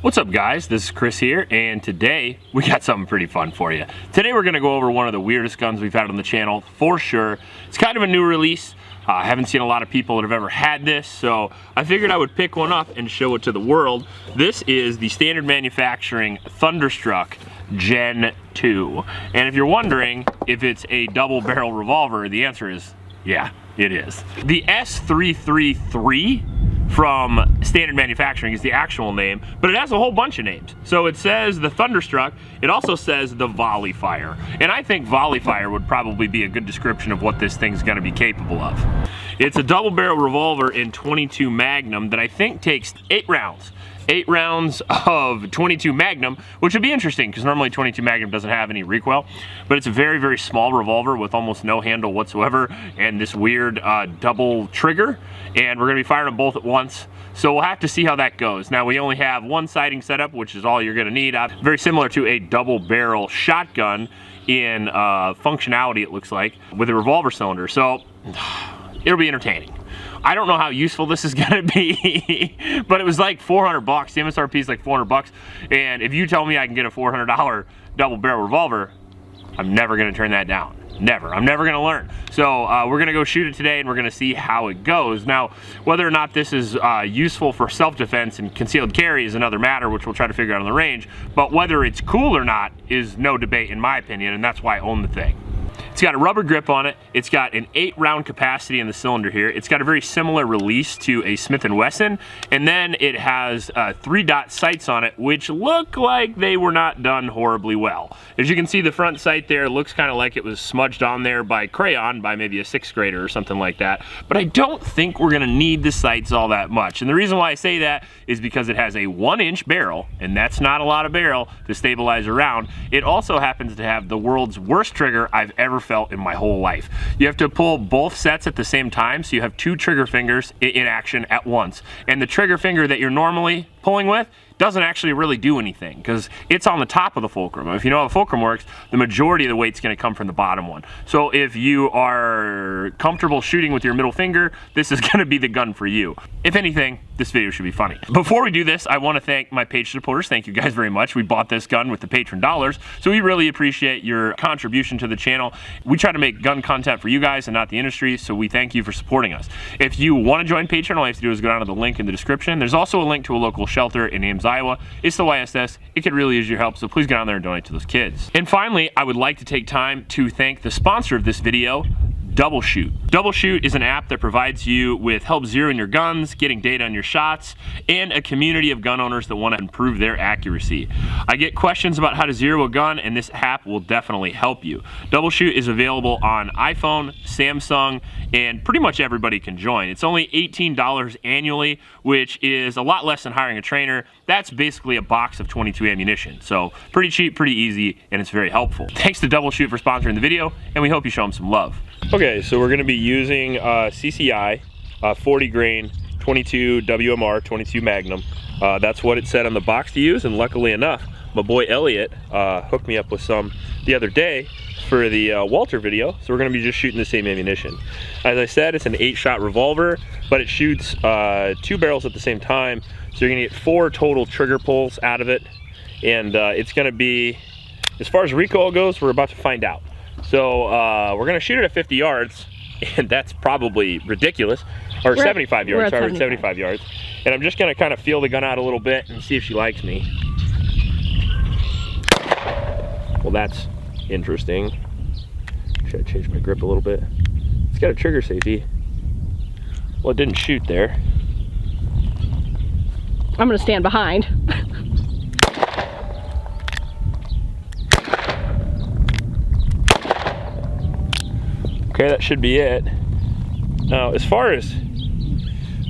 What's up guys, this is Chris here, and today we got something pretty fun for you. Today we're going to go over one of the weirdest guns we've had on the channel, for sure. It's kind of a new release. I haven't seen a lot of people that have ever had this, so I figured I would pick one up and show it to the world. This is the Standard Manufacturing Thunderstruck Gen 2. And if you're wondering if it's a double barrel revolver, the answer is yeah, it is. The S333 from Standard Manufacturing is the actual name, but it has a whole bunch of names. So it says the Thunderstruck, it also says the Volley Fire. And I think Volley Fire would probably be a good description of what this thing's gonna be capable of. It's a double barrel revolver in 22 Magnum that I think takes 8 rounds. 8 rounds of 22 Magnum, which would be interesting because normally 22 Magnum doesn't have any recoil, but it's a very, very small revolver with almost no handle whatsoever and this weird double trigger, and we're gonna be firing them both at once. So we'll have to see how that goes. Now we only have one sighting setup, which is all you're gonna need. Very similar to a double barrel shotgun in functionality, it looks like, with a revolver cylinder. So it'll be entertaining. I don't know how useful this is gonna be, but it was like 400 bucks. The MSRP is like 400 bucks. And if you tell me I can get a $400 double barrel revolver, I'm never gonna turn that down. Never. I'm never gonna learn. So we're gonna go shoot it today and we're gonna see how it goes. Now, whether or not this is useful for self-defense and concealed carry is another matter, which we'll try to figure out on the range. But whether it's cool or not is no debate in my opinion, and that's why I own the thing. It's got a rubber grip on it. It's got an 8 round capacity in the cylinder here. It's got a very similar release to a Smith & Wesson. And then it has 3-dot sights on it, which look like they were not done horribly well. As you can see, the front sight there looks kind of like it was smudged on there by crayon by maybe a 6th grader or something like that. But I don't think we're gonna need the sights all that much. And the reason why I say that is because it has a 1-inch barrel, and that's not a lot of barrel to stabilize a round. It also happens to have the world's worst trigger I've ever felt in my whole life. You have to pull both sets at the same time, so you have 2 trigger fingers in action at once. And the trigger finger that you're normally pulling with doesn't actually really do anything because it's on the top of the fulcrum. If you know how the fulcrum works, the majority of the weight's going to come from the bottom one. So if you are comfortable shooting with your middle finger, this is going to be the gun for you. If anything, this video should be funny. Before we do this, I want to thank my page supporters. Thank you guys very much. We bought this gun with the patron dollars, so we really appreciate your contribution to the channel. We try to make gun content for you guys and not the industry, so we thank you for supporting us. If you want to join Patreon, all you have to do is go down to the link in the description. There's also a link to a local shelter in Ames, Iowa. It's the YSS. It could really use your help, so please get down there and donate to those kids. And finally, I would like to take time to thank the sponsor of this video, Double Shoot. Double Shoot is an app that provides you with help zeroing your guns, getting data on your shots, and a community of gun owners that want to improve their accuracy. I get questions about how to zero a gun, and this app will definitely help you. Double Shoot is available on iPhone, Samsung, and pretty much everybody can join. It's only $18 annually, which is a lot less than hiring a trainer. That's basically a box of 22 ammunition. So pretty cheap, pretty easy, and it's very helpful. Thanks to Double Shoot for sponsoring the video, and we hope you show them some love. Okay, so we're gonna be using CCI 40 grain 22 WMR 22 Magnum. That's what it said on the box to use, and luckily enough, my boy Elliot hooked me up with some the other day for the Walter video, so we're gonna be just shooting the same ammunition. As I said, it's an 8-shot revolver, but it shoots 2 barrels at the same time, so you're gonna get 4 total trigger pulls out of it, and it's gonna be, as far as recoil goes, we're about to find out. So we're gonna shoot it at 50 yards, and that's probably ridiculous, or 75 yards, sorry, 75 yards. And I'm just gonna kind of feel the gun out a little bit and see if she likes me. Well, that's interesting. Should I change my grip a little bit? It's got a trigger safety. Well, it didn't shoot there. I'm gonna stand behind. Okay, that should be it. Now, as far as,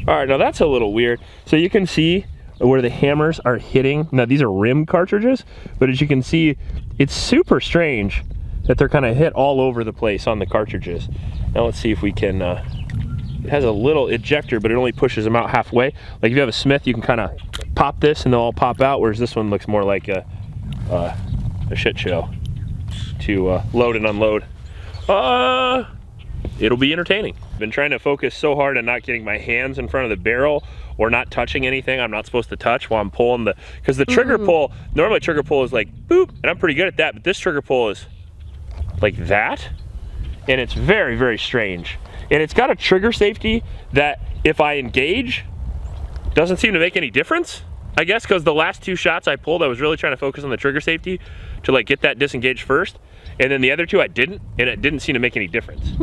all right, now that's a little weird. So you can see where the hammers are hitting. Now these are rim cartridges, but as you can see, it's super strange that they're kind of hit all over the place on the cartridges. Now let's see if we can, it has a little ejector, but it only pushes them out halfway. Like if you have a Smith, you can kind of pop this and they'll all pop out, whereas this one looks more like a shit show to load and unload. It'll be entertaining. I've been trying to focus so hard on not getting my hands in front of the barrel or not touching anything I'm not supposed to touch while I'm pulling the, because the trigger pull, normally trigger pull is like boop, and I'm pretty good at that, but this trigger pull is like that, and it's very, very strange. And it's got a trigger safety that if I engage, doesn't seem to make any difference. I guess because the last 2 shots I pulled, I was really trying to focus on the trigger safety to like get that disengaged first. And then the other 2 I didn't, and it didn't seem to make any difference.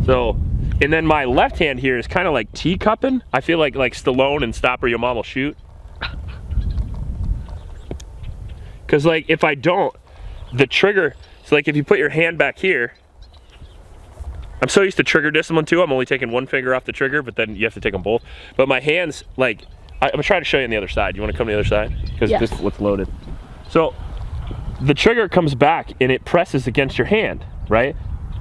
So, and then my left hand here is kind of like teacupping. I feel like Stallone and Stop or Your Mom Will Shoot. Because like if I don't, the trigger, so like if you put your hand back here, I'm so used to trigger discipline too, I'm only taking 1 finger off the trigger, but then you have to take them both. But my hands, like, I'm gonna try to show you on the other side. You wanna come to the other side? Because this is what's loaded. So, the trigger comes back and it presses against your hand, right?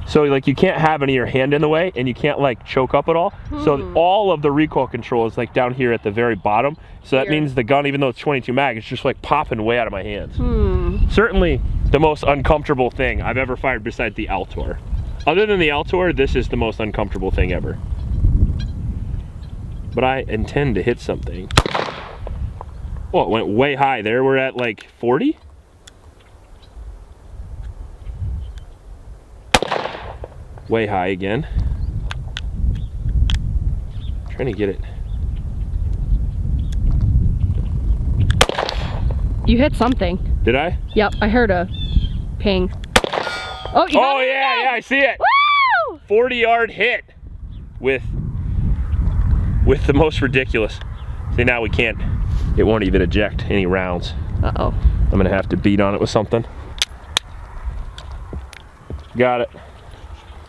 So like you can't have any of your hand in the way and you can't like choke up at all. So all of the recoil control is like down here at the very bottom. So that means the gun, even though it's 22 mag, it's just like popping way out of my hands. Certainly the most uncomfortable thing I've ever fired besides the Outlaw. Other than the Outlaw, this is the most uncomfortable thing ever. But I intend to hit something. Oh, it went way high there. We're at like 40? Way high again. Trying to get it. You hit something. Did I? Yep, I heard a ping. Oh, you got it again. Yeah, I see it. Woo! 40-yard hit with the most ridiculous. See, now we can't, it won't even eject any rounds. Uh-oh. I'm gonna have to beat on it with something. Got it.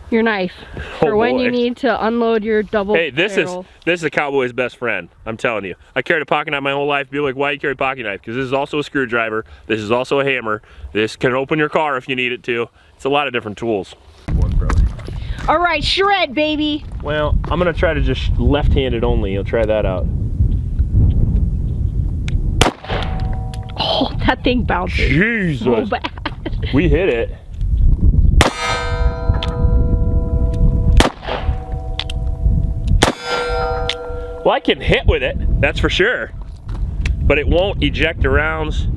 Your knife. For when you need to unload your double Hey, this barrel. is a cowboy's best friend. I'm telling you. I carried a pocket knife my whole life. People are like, why do you carry a pocket knife? Because this is also a screwdriver. This is also a hammer. This can open your car if you need it to. It's a lot of different tools. All right, shred, baby. Well, I'm gonna try to just left-handed only. You'll try that out. Oh, that thing bounces. Jesus. So bad. We hit it. Well, I can hit with it, that's for sure. But it won't eject the rounds.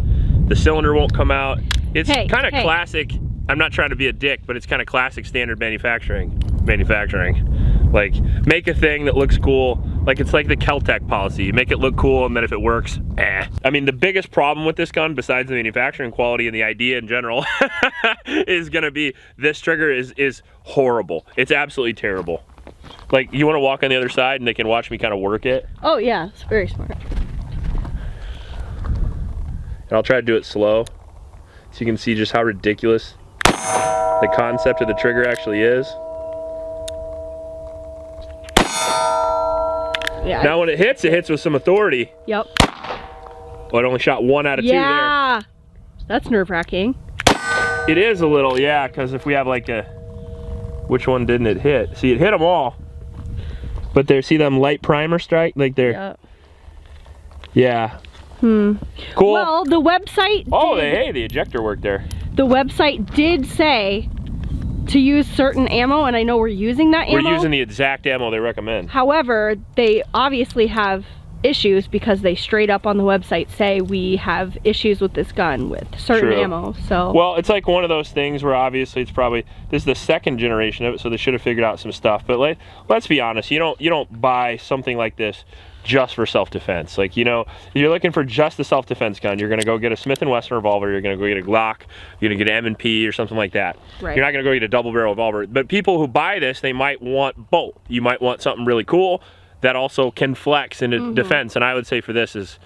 The cylinder won't come out. It's kind of classic. I'm not trying to be a dick, but it's kind of classic standard manufacturing. Like, make a thing that looks cool. Like, it's like the Kel-Tec policy. You make it look cool, and then if it works, eh. I mean, the biggest problem with this gun, besides the manufacturing quality and the idea in general, is gonna be this trigger is horrible. It's absolutely terrible. Like, you want to walk on the other side and they can watch me kind of work it? Oh yeah, it's very smart. And I'll try to do it slow so you can see just how ridiculous the concept of the trigger actually is. Yeah. Now when it hits with some authority. Yep. Oh, it only shot 1 out of 2 there. Yeah. That's nerve-wracking. It is a little, yeah, because if we have like a, which one didn't it hit? See, it hit them all. But there, see them light primer strike? Like they're, yeah. Cool. Well, the website hey, the ejector worked there. The website did say to use certain ammo, and I know we're using that ammo. We're using the exact ammo they recommend. However, they obviously have issues because they straight up on the website say we have issues with this gun with certain ammo. So well, it's like one of those things where obviously it's probably, this is the 2nd generation of it, so they should have figured out some stuff. But let's be honest, you don't buy something like this just for self-defense. Like, you know, if you're looking for just a self-defense gun, you're gonna go get a Smith & Wesson revolver, you're gonna go get a Glock, you're gonna get an M&P or something like that. Right. You're not gonna go get a double barrel revolver. But people who buy this, they might want both. You might want something really cool that also can flex into defense, and I would say for this is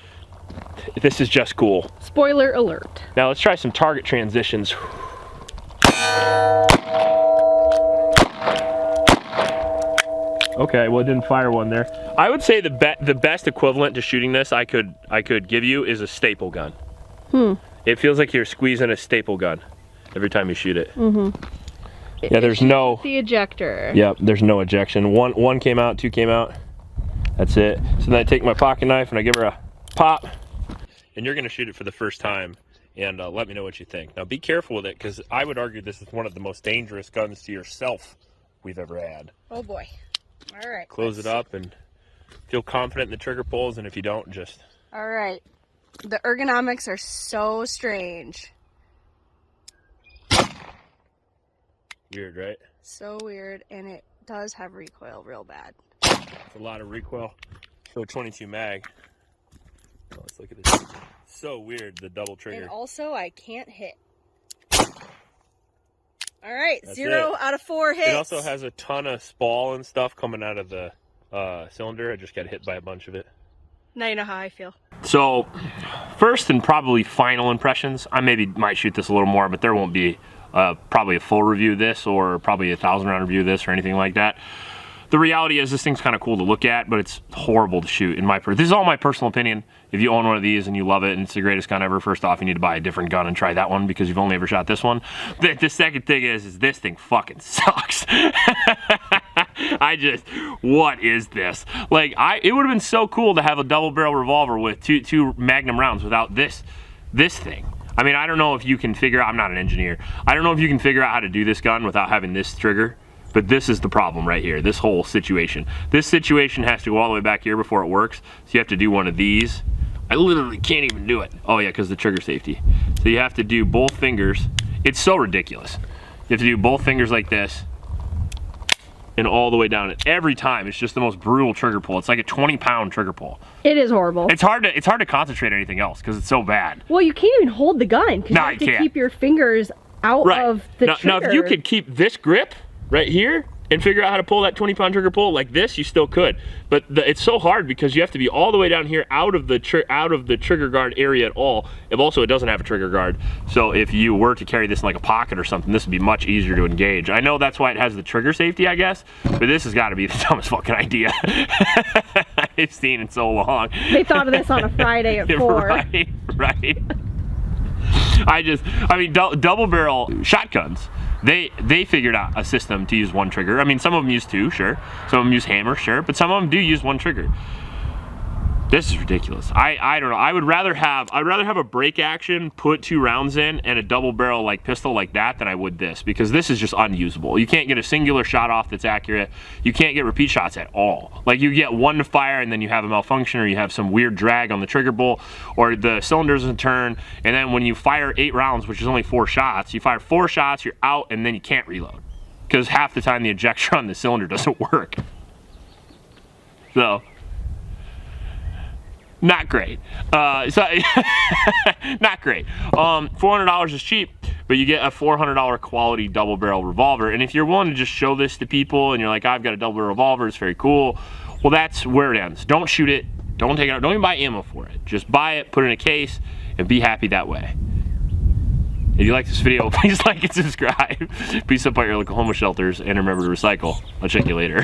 just cool. Spoiler alert. Now let's try some target transitions. Okay, well it didn't fire one there. I would say the best equivalent to shooting this I could give you is a staple gun. It feels like you're squeezing a staple gun every time you shoot it. Yeah, there's no the ejector. Yep, there's no ejection. One came out, 2 came out. That's it. So then I take my pocket knife and I give her a pop. And you're gonna shoot it for the first time and let me know what you think. Now be careful with it, because I would argue this is one of the most dangerous guns to yourself we've ever had. Oh boy. All right. Close it up and Feel confident in the trigger pulls, and if you don't, just... All right. The ergonomics are so strange. Weird, right? So weird, and it does have recoil real bad. It's a lot of recoil. So 22 mag. Oh, let's look at this. So weird, the double trigger. And also, I can't hit. All right, That's 0 it. out of 4 hits. It also has a ton of spall and stuff coming out of the cylinder. I just got hit by a bunch of it. Now you know how I feel. So, first and probably final impressions. I might shoot this a little more, but there won't be probably a full review of this or probably a 1,000-round review of this or anything like that. The reality is this thing's kind of cool to look at, but it's horrible to shoot. This is all my personal opinion. If you own one of these and you love it and it's the greatest gun ever, first off, you need to buy a different gun and try that one because you've only ever shot this one. The second thing is this thing fucking sucks. What is this? Like, it would have been so cool to have a double barrel revolver with two Magnum rounds without this thing. I mean, I don't know if you can figure out, I'm not an engineer. I don't know if you can figure out how to do this gun without having this trigger. But this is the problem right here, this whole situation. This situation has to go all the way back here before it works. So you have to do one of these. I literally can't even do it. Oh yeah, because the trigger safety. So you have to do both fingers. It's so ridiculous. You have to do both fingers like this and all the way down. And every time, it's just the most brutal trigger pull. It's like a 20-pound trigger pull. It is horrible. It's hard to concentrate on anything else because it's so bad. Well, you can't even hold the gun because you have to keep your fingers out of the trigger. Now, if you could keep this grip right here and figure out how to pull that 20-pound trigger pull like this, you still could. But it's so hard because you have to be all the way down here out of the trigger guard area at all. If also it doesn't have a trigger guard, so if you were to carry this in like a pocket or something, this would be much easier to engage. I know that's why it has the trigger safety, I guess, but this has got to be the dumbest fucking idea I've seen in so long. They thought of this on a Friday at 4. Right. I mean, double barrel shotguns. They figured out a system to use one trigger. I mean, some of them use 2, sure. Some of them use hammer, sure. But some of them do use one trigger. This is ridiculous. I don't know. I'd rather have a break action, put 2 rounds in, and a double barrel like pistol like that than I would this, because this is just unusable. You can't get a singular shot off that's accurate. You can't get repeat shots at all. Like, you get one to fire and then you have a malfunction, or you have some weird drag on the trigger bolt, or the cylinder doesn't turn, and then when you fire 8 rounds, which is only 4 shots, you fire 4 shots, you're out, and then you can't reload because half the time the ejector on the cylinder doesn't work. So not great. Not great. $400 is cheap, but you get a $400 quality double barrel revolver. And if you're willing to just show this to people and you're like, I've got a double barrel revolver, it's very cool. Well, that's where it ends. Don't shoot it. Don't take it out. Don't even buy ammo for it. Just buy it, put it in a case, and be happy that way. If you like this video, please like and subscribe. Please support your local homeless shelters, and remember to recycle. I'll check you later.